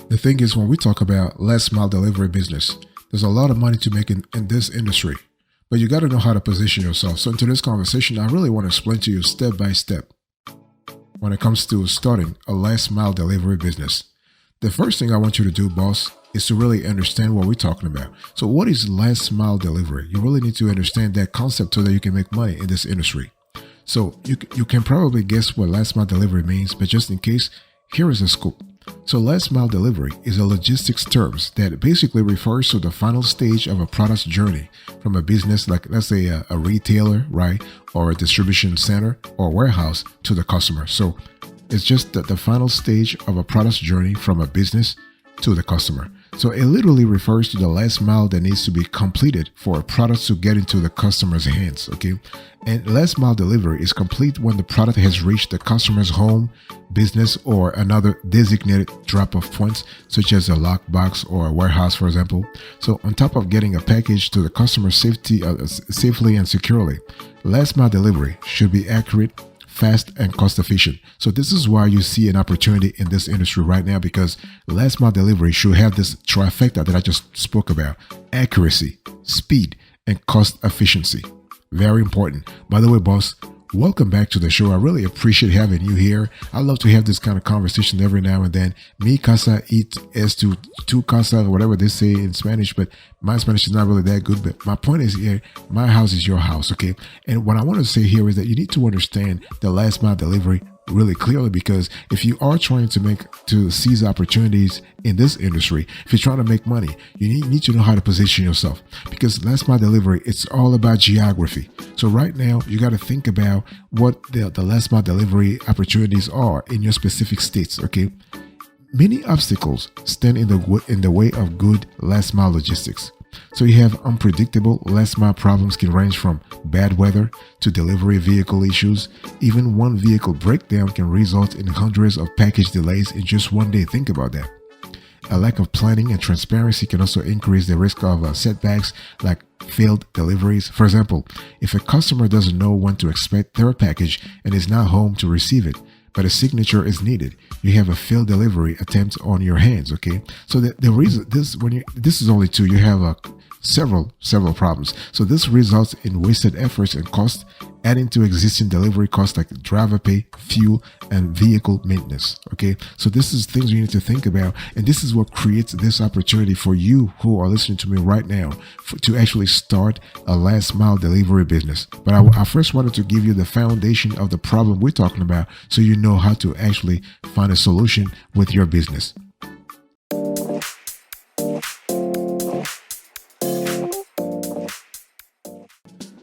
The thing is, when we talk about last mile delivery business, there's a lot of money to make in this industry, but you got to know how to position yourself. So, into this conversation, I really want to explain to you step by step when it comes to starting a last mile delivery business. The first thing I want you to do, boss, is to really understand what we're talking about. So, what is last mile delivery? You really need to understand that concept so that you can make money in this industry. So, you can probably guess what last mile delivery means, but just in case, here is a scoop. So last mile delivery is a logistics terms that basically refers to the final stage of a product's journey from a business, like let's say a retailer, right? Or a distribution center or warehouse to the customer. So it's just the final stage of a product's journey from a business to the customer. So it literally refers to the last mile that needs to be completed for a product to get into the customer's hands, okay? And last mile delivery is complete when the product has reached the customer's home, business, or another designated drop-off points, such as a lockbox or a warehouse, for example. So on top of getting a package to the customer safely and securely, last mile delivery should be accurate, fast, and cost efficient. So this is why you see an opportunity in this industry right now, because last mile delivery should have this trifecta that I just spoke about: accuracy, speed, and cost efficiency. Very important. By the way, boss, welcome back to the show. I really appreciate having you here. I love to have this kind of conversation every now and then. Mi casa it es tu casa, whatever they say in Spanish, but my Spanish is not really that good. But my point is here, my house is your house, okay? And what I want to say here is that you need to understand the last mile delivery really clearly, because if you are trying to seize opportunities in this industry, if you're trying to make money, you need to know how to position yourself, because last mile delivery, it's all about geography. So right now you got to think about what the last mile delivery opportunities are in your specific states, okay? Many obstacles stand in the way of good last mile logistics. So you have unpredictable last mile problems, can range from bad weather to delivery vehicle issues. Even one vehicle breakdown can result in hundreds of package delays in just one day. Think about that. A lack of planning and transparency can also increase the risk of setbacks like failed deliveries. For example, if a customer doesn't know when to expect their package and is not home to receive it, but a signature is needed, you have a failed delivery attempt on your hands, okay? So the reason this is only two, you have several problems. So this results in wasted efforts and cost, adding to existing delivery costs like driver pay, fuel, and vehicle maintenance, okay? So this is things you need to think about, and this is what creates this opportunity for you who are listening to me right now to actually start a last mile delivery business. But I first wanted to give you the foundation of the problem we're talking about, so you know how to actually find a solution with your business.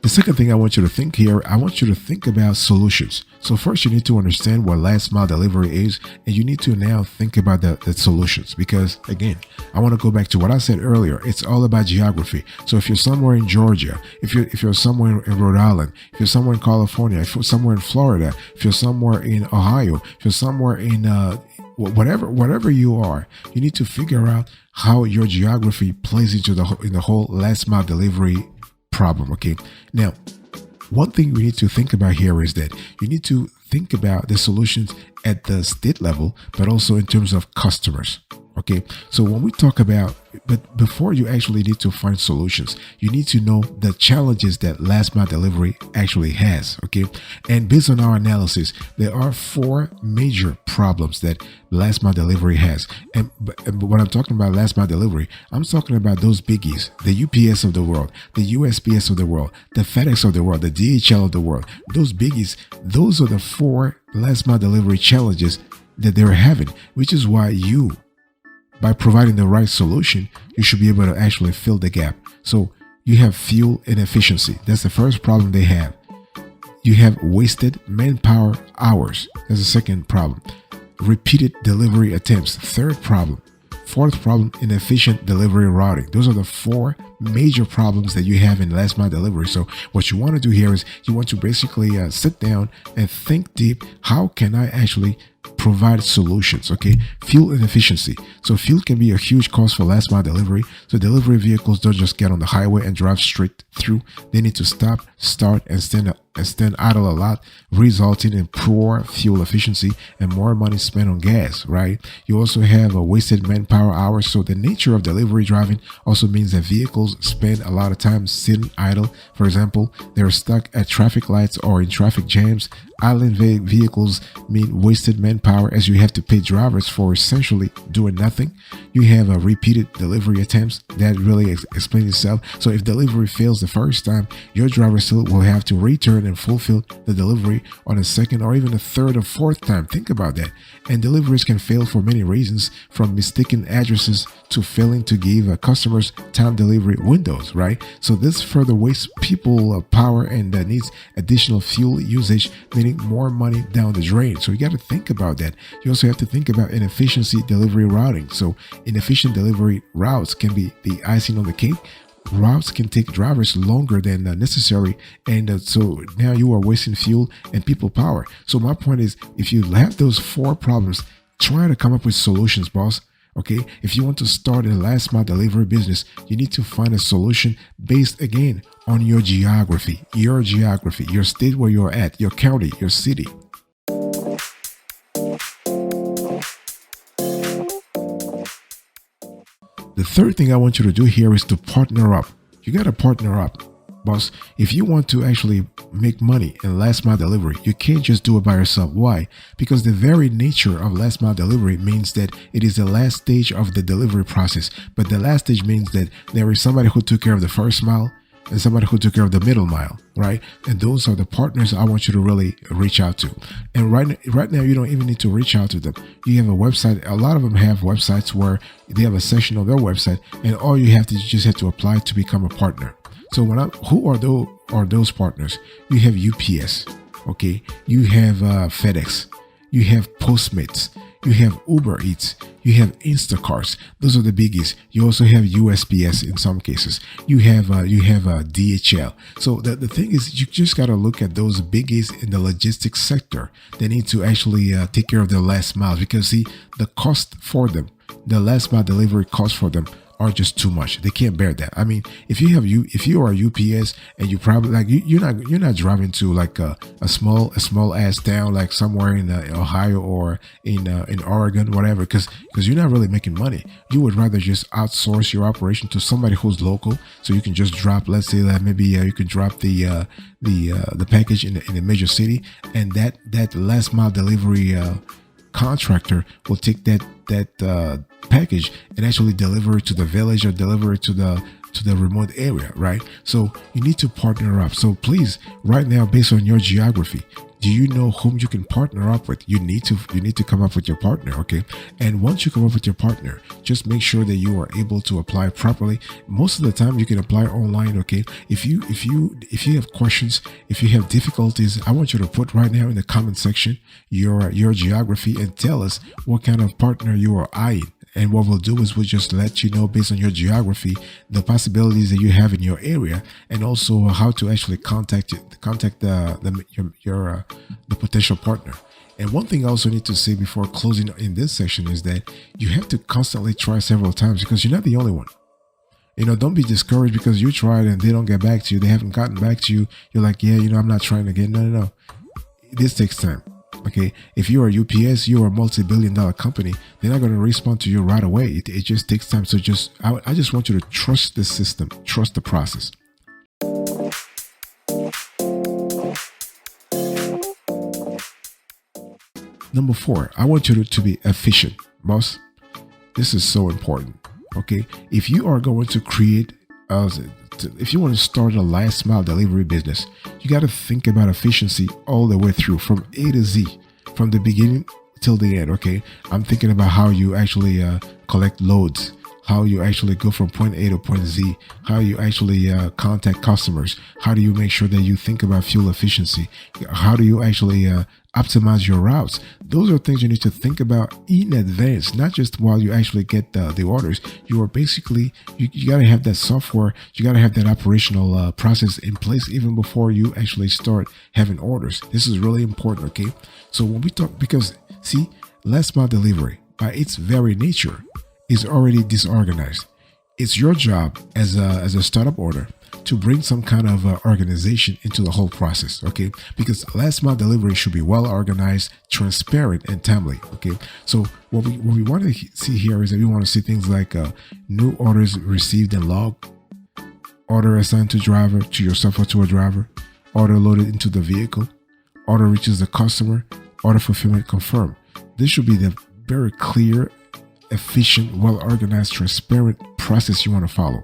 The second thing I want you to think here, I want you to think about solutions. So first you need to understand what last mile delivery is, and you need to now think about the solutions, because again, I want to go back to what I said earlier. It's all about geography. So if you're somewhere in Georgia, if you're somewhere in Rhode Island, if you're somewhere in California, if you're somewhere in Florida, if you're somewhere in Ohio, if you're somewhere in whatever you are, you need to figure out how your geography plays into the whole last mile delivery problem, okay? Now, one thing we need to think about here is that you need to think about the solutions at the state level, but also in terms of customers, okay? So when we talk about, but before you actually need to find solutions, you need to know the challenges that last mile delivery actually has, okay? And based on our analysis, there are 4 major problems that last mile delivery has. And when I'm talking about last mile delivery, I'm talking about those biggies: the UPS of the world, the USPS of the world, the FedEx of the world, the DHL of the world. Those biggies, those are the 4 last mile delivery challenges that they're having, which is why by providing the right solution, you should be able to actually fill the gap. So you have fuel inefficiency. That's the first problem they have. You have wasted manpower hours. That's the second problem. Repeated delivery attempts. Third problem. Fourth problem, inefficient delivery routing. Those are the 4 major problems that you have in last mile delivery. So what you want to do here is you want to basically sit down and think deep. How can I actually provide solutions? Okay, fuel inefficiency. So fuel can be a huge cost for last mile delivery. So delivery vehicles don't just get on the highway and drive straight through. They need to stop, start, and stand idle a lot, resulting in poor fuel efficiency and more money spent on gas, right? You also have a wasted manpower hours. So the nature of delivery driving also means that vehicles spend a lot of time sitting idle. For example, they're stuck at traffic lights or in traffic jams. Idling vehicles mean wasted manpower, as you have to pay drivers for essentially doing nothing. You have repeated delivery attempts. That really explains itself. So if delivery fails the first time, your driver still will have to return and fulfill the delivery on a second or even a third or fourth time. Think about that. And deliveries can fail for many reasons, from mistaken addresses to failing to give customers time delivery windows, right? So this further wastes people power and needs additional fuel usage, meaning more money down the drain. So you got to think about that. You also have to think about inefficiency delivery routing. So inefficient delivery routes can be the icing on the cake. Routes can take drivers longer than necessary, and so now you are wasting fuel and people power. So my point is, if you have those 4 problems, try to come up with solutions, boss. Okay, if you want to start a last mile delivery business, you need to find a solution based again on your geography, your state where you're at, your county, your city. The third thing I want you to do here is to partner up. You got to partner up, boss. If you want to actually make money in last mile delivery, you can't just do it by yourself. Why? Because the very nature of last mile delivery means that it is the last stage of the delivery process. But the last stage means that there is somebody who took care of the first mile and somebody who took care of the middle mile, right? And those are the partners I want you to really reach out to. And right now, you don't even need to reach out to them. You have a website. A lot of them have websites where they have a section on their website, and all you have to just have to apply to become a partner. So who are those partners? You have UPS, okay? You have FedEx. You have Postmates. You have Uber Eats. You have Instacart. Those are the biggies. You also have USPS in some cases. You have DHL. So the thing is, you just got to look at those biggies in the logistics sector. They need to actually take care of their last mile, because see, the cost for them, the last mile delivery cost for them are just too much. They can't bear that. I mean, if you are UPS and you probably you're not driving to like a small ass town like somewhere in Ohio or in Oregon, whatever, because you're not really making money. You would rather just outsource your operation to somebody who's local, so you can just drop. Let's say that maybe you could drop the package in a major city, and that last mile delivery contractor will take that package and actually deliver it to the village or deliver it to the remote area, right? So you need to partner up. So please, right now, based on your geography, do you know whom you can partner up with? You need to come up with your partner, okay? And once you come up with your partner, just make sure that you are able to apply properly. Most of the time you can apply online, okay? If you have questions, if you have difficulties, I want you to put right now in the comment section your geography and tell us what kind of partner you are eyeing. And what we'll do is we'll just let you know, based on your geography, the possibilities that you have in your area, and also how to actually contact the potential partner. And one thing I also need to say before closing in this section is that you have to constantly try several times, because you're not the only one. Don't be discouraged because you tried and they don't get back to you. They haven't gotten back to you. You're like, yeah, I'm not trying again. No. This takes time. Okay, if you are UPS, you are a multi-billion-dollar company, they're not going to respond to you right away. It just takes time. So I just want you to trust the system, trust the process. Number 4, I want you to be efficient, boss. This is so important. Okay, if you are going to create if you want to start a last mile delivery business, you got to think about efficiency all the way through, from A to Z, from the beginning till the end. Okay, I'm thinking about how you actually collect loads, how you actually go from point A to point Z, how you actually contact customers, how do you make sure that you think about fuel efficiency, how do you actually optimize your routes. Those are things you need to think about in advance, not just while you actually get the orders. You are basically, you got to have that software, you got to have that operational process in place even before you actually start having orders. This is really important, okay? So when we talk, because see, last mile delivery by its very nature is already disorganized. It's your job as a startup order to bring some kind of organization into the whole process, okay? Because last mile delivery should be well organized, transparent, and timely, okay? So what we want to see here is that we want to see things like new orders received and logged, order assigned to driver, to yourself or to a driver, order loaded into the vehicle, order reaches the customer, order fulfillment confirmed. This should be the very clear, efficient, well-organized, transparent process you want to follow.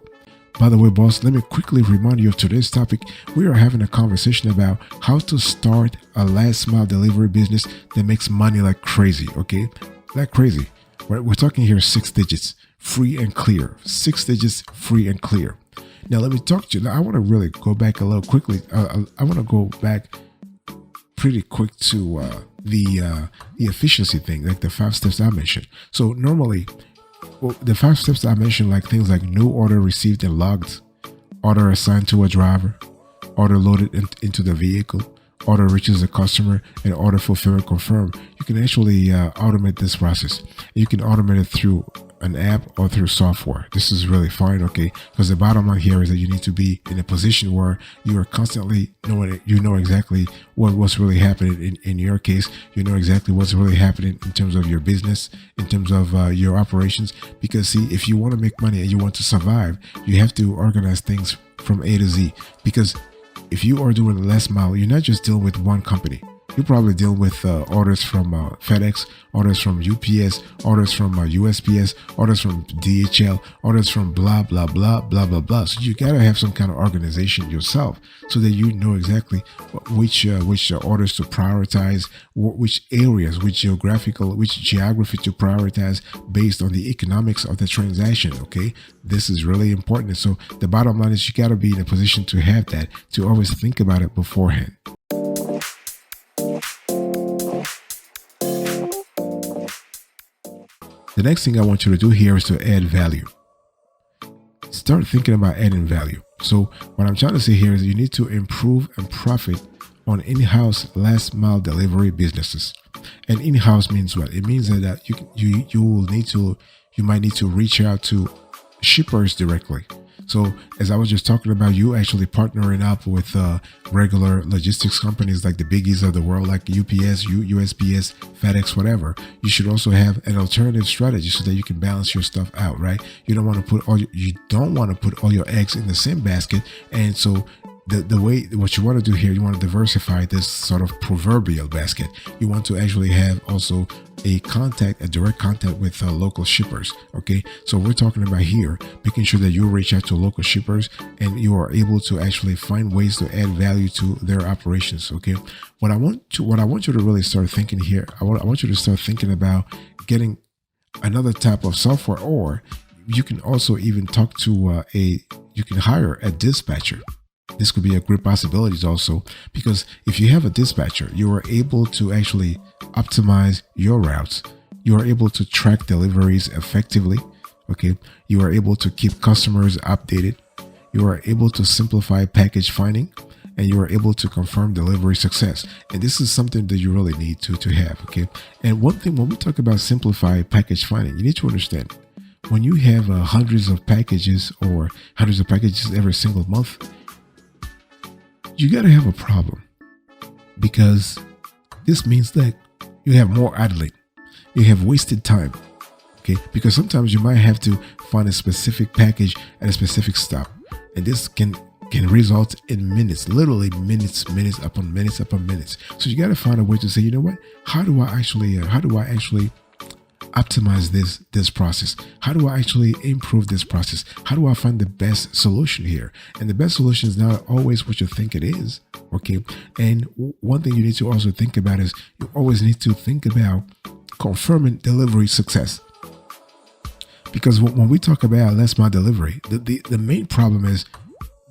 By the way, boss, let me quickly remind you of today's topic. We are having a conversation about how to start a last mile delivery business that makes money like crazy, okay? Like crazy. We're talking here 6 digits, free and clear. 6 digits, free and clear. Now, let me talk to you. Now, I want to really go back a little quickly. I want to go back pretty quick to the efficiency thing, like the 5 steps I mentioned. So normally, the 5 steps I mentioned, like things like new order received and logged, order assigned to a driver, order loaded into the vehicle, order reaches the customer, and order fulfillment confirmed. You can actually automate this process. You can automate it through an app or through software. This is really fine, okay? Because the bottom line here is that you need to be in a position where you are constantly knowing, you know exactly what's really happening in your case. You know exactly what's really happening in terms of your business, in terms of your operations. Because see, if you want to make money and you want to survive, you have to organize things from A to Z. Because if you are doing last mile, you're not just dealing with one company. You probably deal with orders from FedEx, orders from UPS, orders from USPS, orders from DHL, orders from blah, blah, blah, blah, blah, blah. So you got to have some kind of organization yourself so that you know exactly which orders to prioritize, which areas, which geography to prioritize based on the economics of the transaction, okay? This is really important. So the bottom line is you got to be in a position to have that, to always think about it beforehand. The next thing I want you to do here is to add value. Start thinking about adding value. So what I'm trying to say here is you need to improve and profit on in-house last mile delivery businesses. And in-house means what? It means that you might need to reach out to shippers directly. So as I was just talking about, you actually partnering up with regular logistics companies like the biggies of the world, like UPS, USPS, FedEx, whatever. You should also have an alternative strategy so that you can balance your stuff out, right? You don't want to put all your eggs in the same basket. And so what you want to do here, you want to diversify this sort of proverbial basket. You want to actually have also a direct contact with local shippers. Okay, so we're talking about here making sure that you reach out to local shippers and you are able to actually find ways to add value to their operations. Okay, what I want you to really start thinking here, I want you to start thinking about getting another type of software, or you can also even talk to you can hire a dispatcher. This could be a great possibility also, because if you have a dispatcher, you are able to actually optimize your routes. You are able to track deliveries effectively. Okay. You are able to keep customers updated. You are able to simplify package finding, and you are able to confirm delivery success. And this is something that you really need to have. Okay. And one thing, when we talk about simplify package finding, you need to understand when you have hundreds of packages every single month, you got to have a problem, because this means that you have more idling, you have wasted time, okay? Because sometimes you might have to find a specific package at a specific stop, and this can result in minutes, literally minutes upon minutes. So you got to find a way to say, you know what? How do I actually optimize this process? How do I actually improve this process? How do I find the best solution here? And the best solution is not always what you think it is. Okay. And one thing you need to also think about is you always need to think about confirming delivery success. Because when we talk about last mile delivery, the main problem is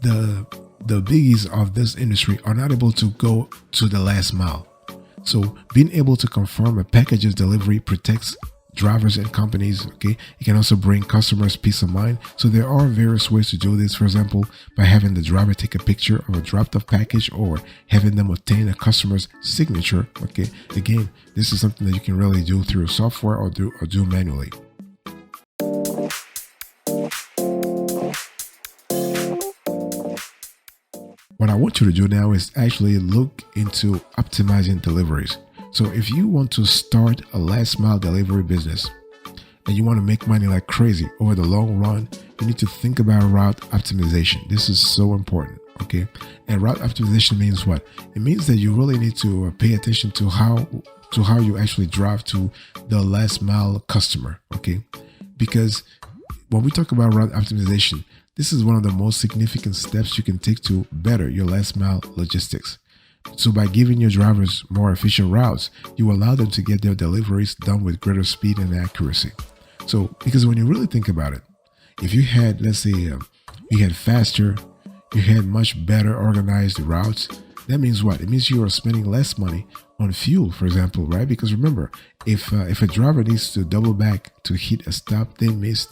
the biggies of this industry are not able to go to the last mile. So being able to confirm a package's delivery protects drivers and companies. Okay, it can also bring customers peace of mind. So there are various ways to do this. For example, by having the driver take a picture of a dropped off package or having them obtain a customer's signature. Okay, again, this is something that you can really do through software or do manually. What I want you to do now is actually look into optimizing deliveries. So if you want to start a last mile delivery business and you want to make money like crazy over the long run, you need to think about route optimization. This is so important. Okay. And route optimization means what? It means that you really need to pay attention to how you actually drive to the last mile customer. Okay. Because when we talk about route optimization, this is one of the most significant steps you can take to better your last mile logistics. So by giving your drivers more efficient routes, you allow them to get their deliveries done with greater speed and accuracy. So, because when you really think about it, if you had, let's say, you had faster, you had much better organized routes, that means what? It means you are spending less money on fuel, for example, right? Because remember, if a driver needs to double back to hit a stop they missed,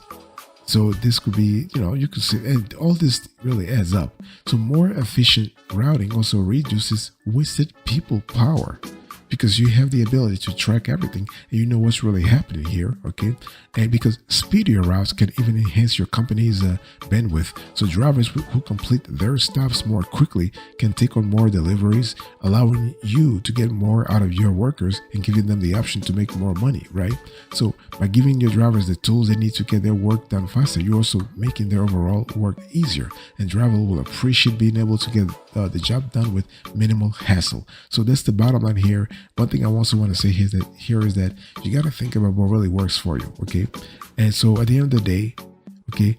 so this could be, you could see, and all this really adds up. So more efficient routing also reduces wasted people power, because you have the ability to track everything and you know what's really happening here. Okay. And because speedier routes can even enhance your company's bandwidth. So drivers who complete their stops more quickly can take on more deliveries, allowing you to get more out of your workers and giving them the option to make more money, right? So by giving your drivers the tools they need to get their work done faster, you're also making their overall work easier, and drivers will appreciate being able to get the job done with minimal hassle. So that's the bottom line here. One thing I also want to say here is that you got to think about what really works for you. Okay. And so at the end of the day, okay,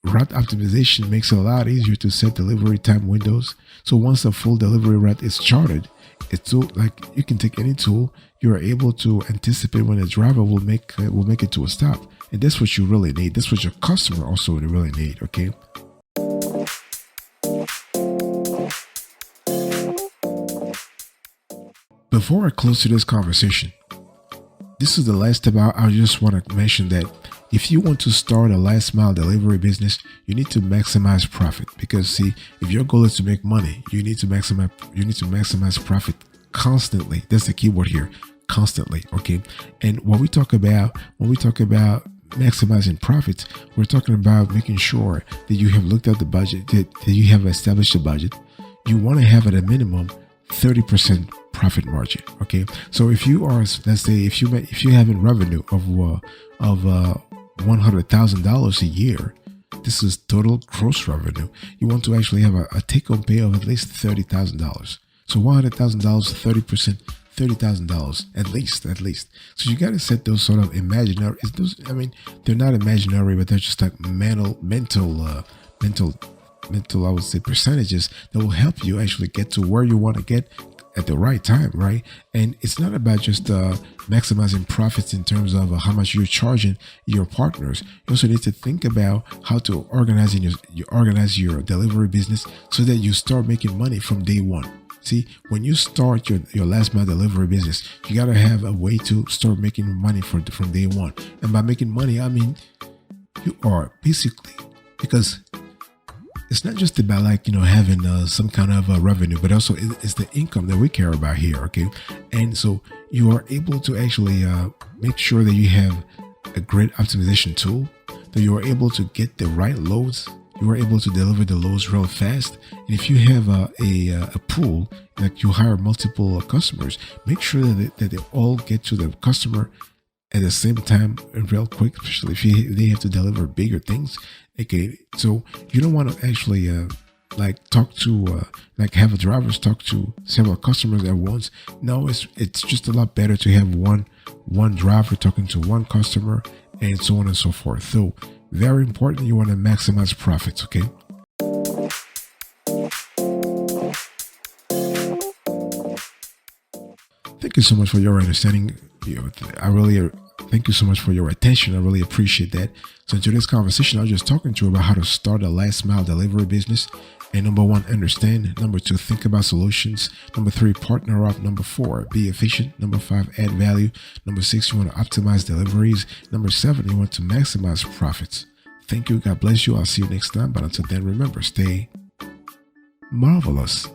route optimization makes it a lot easier to set delivery time windows. So once a full delivery route is charted, it's so like you can take any tool, you are able to anticipate when a driver will make it to a stop. And that's what you really need. That's what your customer also really need. Okay. Before I close to this conversation, this is the last step. I just want to mention that if you want to start a last mile delivery business, you need to maximize profit. Because see, if your goal is to make money, you need to maximize profit constantly. That's the key word here, constantly. Okay. And when we talk about maximizing profits, we're talking about making sure that you have looked at the budget, that you have established a budget. You want to have at a minimum 30% profit margin. Okay. So if you are, let's say, if you have a revenue of $100,000 a year, this is total gross revenue. You want to actually have a take-home pay of at least $30,000. So $100,000, 30%, $30,000 at least. So you got to set those sort of imaginary. They're not imaginary, but they're just like mental, I would say, percentages that will help you actually get to where you want to get at the right time, right? And it's not about just maximizing profits in terms of how much you're charging your partners. You also need to think about how to organize your delivery business so that you start making money from day one. See, when you start your last mile delivery business, you got to have a way to start making money from day one. And by making money, I mean you are basically, because it's not just about having some kind of revenue, but also it's the income that we care about here. Okay. And so you are able to actually make sure that you have a great optimization tool, that you are able to get the right loads. You are able to deliver the loads real fast. And if you have a pool, like you hire multiple customers, make sure that they all get to the customer at the same time and real quick, especially if they have to deliver bigger things. Okay, so you don't want to actually have a drivers talk to several customers at once. No, it's just a lot better to have one driver talking to one customer, and so on and so forth. So very important, you want to maximize profits. Okay. Thank you so much for your understanding. Thank you so much for your attention. I really appreciate that. So in today's conversation, I was just talking to you about how to start a last mile delivery business. Number 1, understand. Number 2, think about solutions. Number 3, partner up. Number 4, be efficient. Number 5, add value. Number 6, you want to optimize deliveries. Number 7, you want to maximize profits. Thank you. God bless you. I'll see you next time. But until then, remember, stay marvelous.